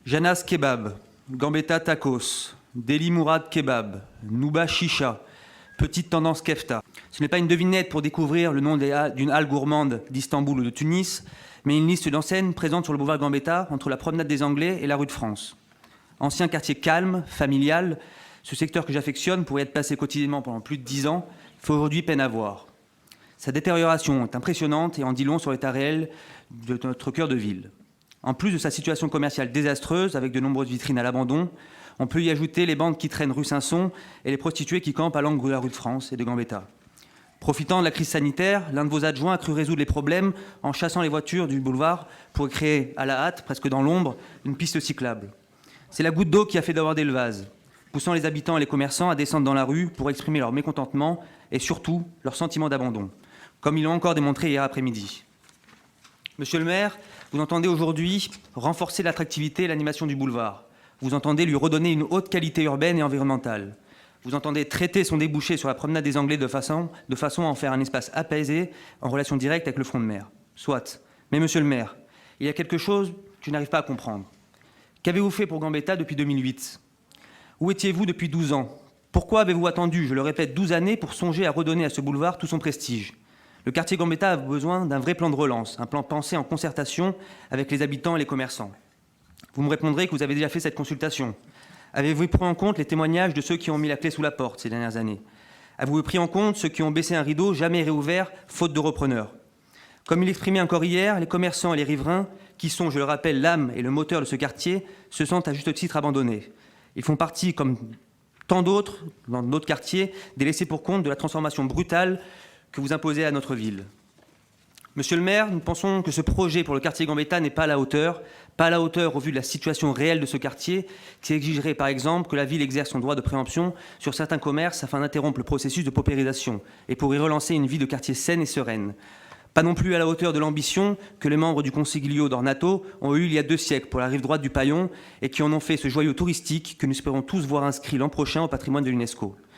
Janas Kebab, Gambetta Tacos, Deli Mourad Kebab, Nouba Chicha, Petite Tendance Kefta. Ce n'est pas une devinette pour découvrir le nom d'une halle gourmande d'Istanbul ou de Tunis, mais une liste d'enseignes présente sur le boulevard Gambetta entre la promenade des Anglais et la rue de France. Ancien quartier calme, familial, ce secteur que j'affectionne pourrait être passé quotidiennement pendant plus de 10 ans, fait aujourd'hui peine à voir. Sa détérioration est impressionnante et en dit long sur l'état réel de notre cœur de ville. En plus de sa situation commerciale désastreuse, avec de nombreuses vitrines à l'abandon, on peut y ajouter les bandes qui traînent rue Saint-Son et les prostituées qui campent à l'angle de la rue de France et de Gambetta. Profitant de la crise sanitaire, l'un de vos adjoints a cru résoudre les problèmes en chassant les voitures du boulevard pour créer à la hâte, presque dans l'ombre, une piste cyclable. C'est la goutte d'eau qui a fait déborder le vase, poussant les habitants et les commerçants à descendre dans la rue pour exprimer leur mécontentement et surtout leur sentiment d'abandon, comme ils l'ont encore démontré hier après-midi. Monsieur le maire, vous entendez aujourd'hui renforcer l'attractivité et l'animation du boulevard. Vous entendez lui redonner une haute qualité urbaine et environnementale. Vous entendez traiter son débouché sur la promenade des Anglais de façon à en faire un espace apaisé en relation directe avec le front de mer. Soit. Mais monsieur le maire, il y a quelque chose que je n'arrive pas à comprendre. Qu'avez-vous fait pour Gambetta depuis 2008 ? Où étiez-vous depuis 12 ans ? Pourquoi avez-vous attendu, je le répète, 12 années pour songer à redonner à ce boulevard tout son prestige ? Le quartier Gambetta a besoin d'un vrai plan de relance, un plan pensé en concertation avec les habitants et les commerçants. Vous me répondrez que vous avez déjà fait cette consultation. Avez-vous pris en compte les témoignages de ceux qui ont mis la clé sous la porte ces dernières années ? Avez-vous pris en compte ceux qui ont baissé un rideau jamais réouvert, faute de repreneurs ? Comme il l'exprimait encore hier, les commerçants et les riverains, qui sont, je le rappelle, l'âme et le moteur de ce quartier, se sentent à juste titre abandonnés. Ils font partie, comme tant d'autres, dans d'autres quartiers, des laissés pour compte de la transformation brutale que vous imposez à notre ville. Monsieur le maire, nous pensons que ce projet pour le quartier Gambetta n'est pas à la hauteur au vu de la situation réelle de ce quartier, qui exigerait par exemple que la ville exerce son droit de préemption sur certains commerces afin d'interrompre le processus de paupérisation et pour y relancer une vie de quartier saine et sereine. Pas non plus à la hauteur de l'ambition que les membres du Consiglio d'Ornato ont eu il y a 2 siècles pour la rive droite du Paillon et qui en ont fait ce joyau touristique que nous espérons tous voir inscrit l'an prochain au patrimoine de l'UNESCO.